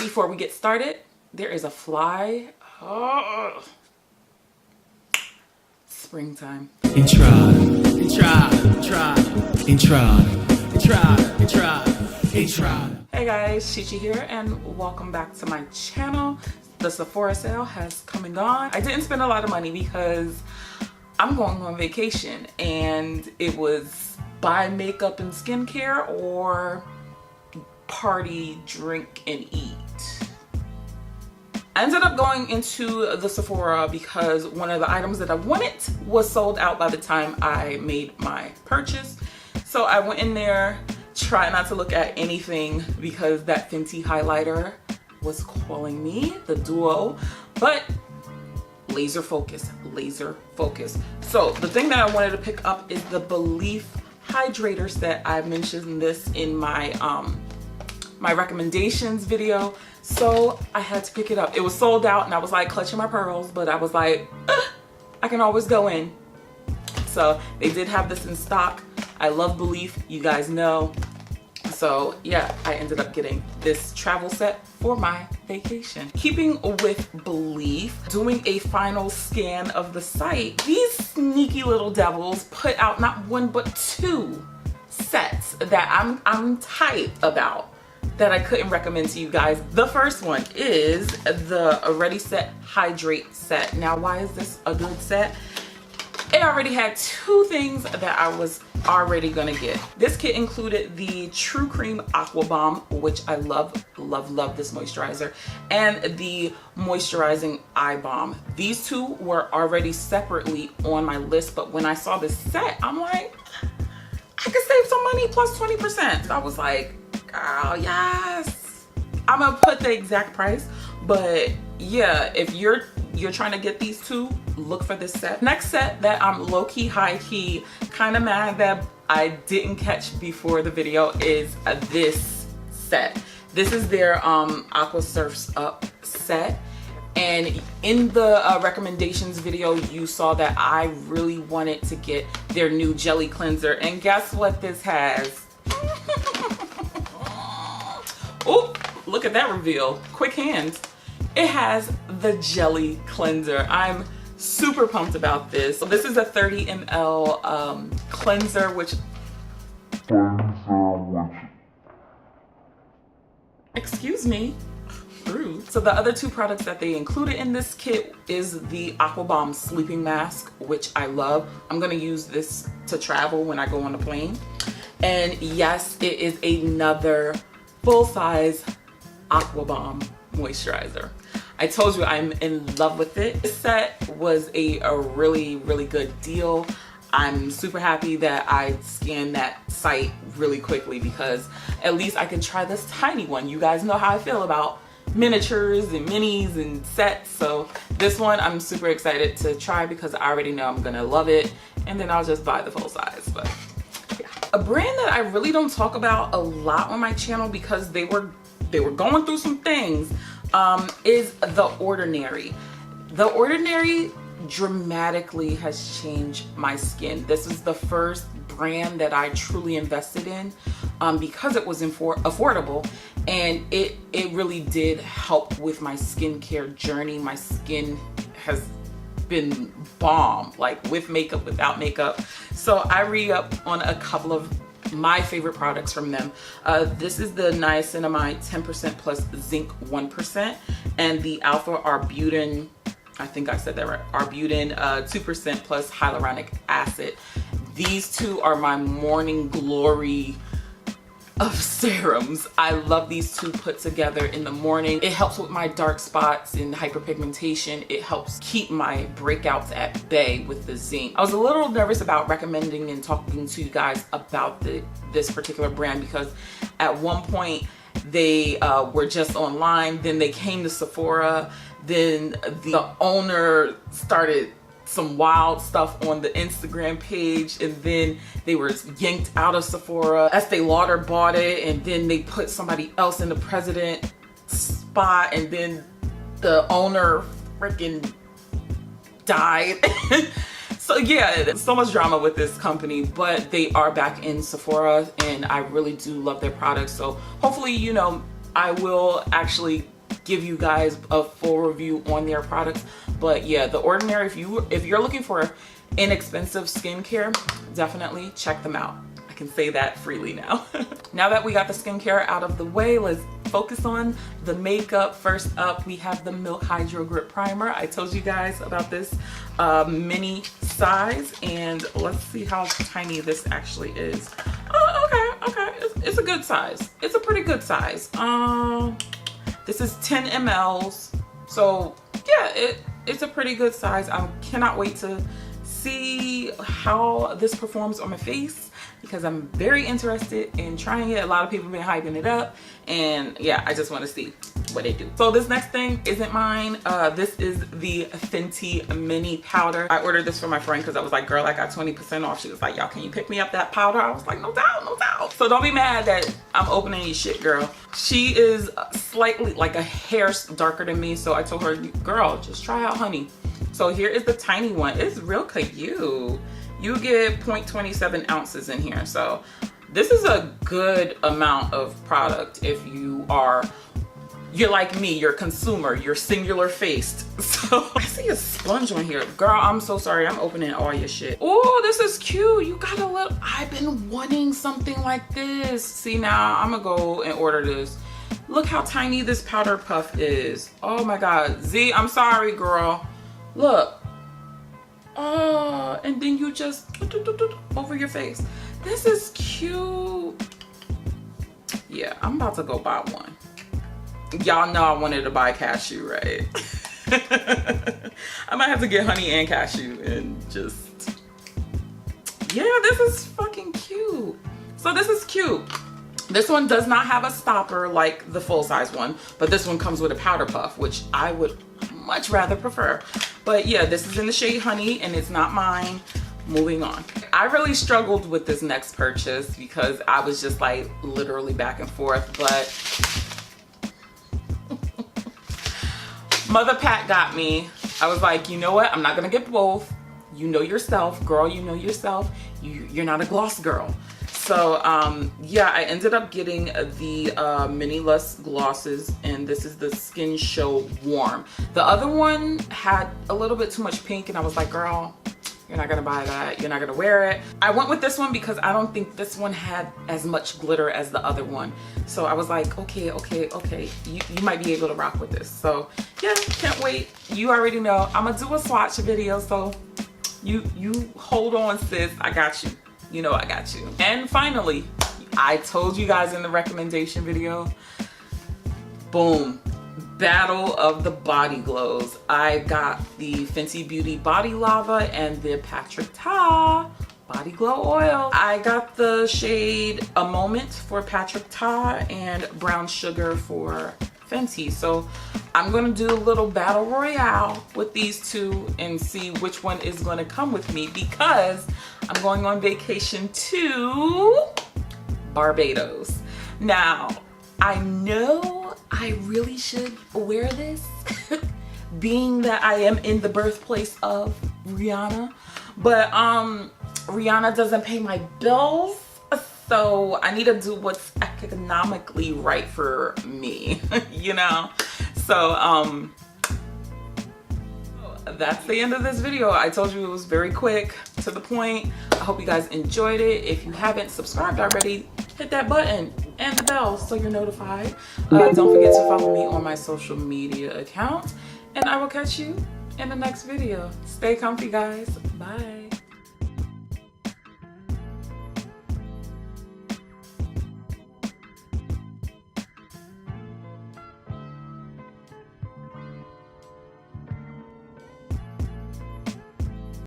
before we get started, there is a fly. Oh. Springtime. Intro. Hey guys, Chichi here and welcome back to my channel. The Sephora sale has come and gone. I didn't spend a lot of money because I'm going on vacation and it was buy makeup and skincare or party, drink, and eat. I ended up going into the Sephora because one of the items that I wanted was sold out by the time I made my purchase. So I went in there, try not to look at anything because that Fenty highlighter was calling me, the duo, but laser focus. So the thing that I wanted to pick up is the BELIF Hydrator set. I mentioned this in my my recommendations video, so I had to pick it up. It was sold out and I was like clutching my pearls, but I was like, I can always go in. So they did have this in stock. I love BELIF, you guys know. So yeah, I ended up getting this travel set for my vacation. Keeping with BELIF, doing a final scan of the site, these sneaky little devils put out not one but two sets that I'm tight about that I couldn't recommend to you guys. The first one is the Ready Set Hydrate set. Now, why is this a good set? It already had two things that I was already gonna get. This kit included the True Cream Aqua Bomb, which I love this moisturizer, and the moisturizing eye balm. These two were already separately on my list, but when I saw this set, I'm like, I could save some money plus 20%. I was like, girl, yes. I'm gonna put the exact price, but yeah, if you're trying to get these two, look for this set. Next set that I'm low-key, high-key, kind of mad that I didn't catch before the video is this set. This is their Aqua Surfs Up set. And in the recommendations video, you saw that I really wanted to get their new jelly cleanser. And guess what this has? Oh, look at that reveal. Quick hands. It has the jelly cleanser. I'm super pumped about this. So this is a 30 ml cleanser, which excuse me, rude. So the other two products that they included in this kit is the Aqua Bomb Sleeping Mask, which I love. I'm gonna use this to travel when I go on a plane. And yes, it is another full-size Aqua Bomb moisturizer. I told you I'm in love with it. This set was a really good deal. I'm super happy that I scanned that site really quickly because at least I can try this tiny one. You guys know how I feel about miniatures and minis and sets. So this one I'm super excited to try because I already know I'm gonna love it, and then I'll just buy the full size. But yeah. A brand that I really don't talk about a lot on my channel because they were going through some things is The Ordinary. The Ordinary dramatically has changed my skin. This is the first brand that I truly invested in because it was affordable, and it really did help with my skincare journey. My skin has been bomb, like with makeup, without makeup. So I re-up on a couple of my favorite products from them. This is the Niacinamide 10% plus Zinc 1% and the Alpha Arbutin, I think I said that right, Arbutin 2% plus hyaluronic acid. These two are my morning glory of serums. I love these two put together in the morning. It helps with my dark spots and hyperpigmentation. It helps keep my breakouts at bay with the zinc. I was a little nervous about recommending and talking to you guys about this particular brand because at one point they were just online, then they came to Sephora, then the owner started some wild stuff on the Instagram page, and then they were yanked out of Sephora. Estee Lauder bought it, and then they put somebody else in the president spot, and then the owner freaking died. So yeah, so much drama with this company, but they are back in Sephora and I really do love their products. So hopefully, you know, I will actually give you guys a full review on their products. But yeah, The Ordinary, if you're looking for inexpensive skincare, definitely check them out. I can say that freely now. Now that we got the skincare out of the way, let's focus on the makeup. First up, we have the Milk Hydro Grip Primer. I told you guys about this mini size, and let's see how tiny this actually is. Oh, okay, it's a good size. It's a pretty good size. This is 10 mLs, so yeah, it's a pretty good size. I cannot wait to see how this performs on my face, because I'm very interested in trying it. A lot of people have been hyping it up, and yeah, I just want to see what they do. So this next thing isn't mine. This is the Fenty mini powder. I ordered this for my friend because I was like, girl, I got 20% off. She was like, y'all, can you pick me up that powder? I was like, no doubt, no doubt. So don't be mad that I'm opening your shit, girl. She is slightly like a hair darker than me, so I told her, girl, just try out honey. So here is the tiny one. It's real cute. You get 0.27 ounces in here, so this is a good amount of product if you're like me, you're a consumer, you're singular faced. So I see a sponge on here. Girl, I'm so sorry, I'm opening all your shit. Oh, this is cute. You got a little, I've been wanting something like this. See, now I'm gonna go and order this. Look how tiny this powder puff is. Oh my God, Z, I'm sorry, girl. Look. Oh, and then you just over your face. This is cute. Yeah, I'm about to go buy one. Y'all know I wanted to buy cashew, right? I might have to get honey and cashew and just, yeah, this is fucking cute. So this is cute. This one does not have a stopper like the full size one, but this one comes with a powder puff, which I would much rather prefer. But yeah, this is in the shade Honey, and it's not mine. Moving on. I really struggled with this next purchase because I was just like literally back and forth, but Mother Pat got me. I was like, you know what? I'm not gonna get both. You know yourself, girl, you know yourself. You're not a gloss girl. So yeah, I ended up getting the Mini Lush glosses, and this is the Skin Show Warm. The other one had a little bit too much pink, and I was like, girl, you're not gonna buy that, you're not gonna wear it. I went with this one because I don't think this one had as much glitter as the other one. So I was like, okay, you might be able to rock with this. So yeah, can't wait. You already know I'm gonna do a swatch video, so you hold on, sis, I got you. You know I got you. And finally, I told you guys in the recommendation video, boom, battle of the body glows. I got the Fenty Beauty Body Lava and the Patrick Ta Body Glow Oil. I got the shade A Moment for Patrick Ta and Brown Sugar for Fenty. So I'm gonna do a little battle royale with these two and see which one is gonna come with me, because I'm going on vacation to Barbados. Now, I know I really should wear this being that I am in the birthplace of Rihanna, but Rihanna doesn't pay my bills, so I need to do what's economically right for me, you know? So that's the end of this video. I told you it was very quick, to the point. I hope you guys enjoyed it. If you haven't subscribed already, hit that button and the bell so you're notified. Don't forget to follow me on my social media account, and I will catch you in the next video. Stay comfy, guys. Bye.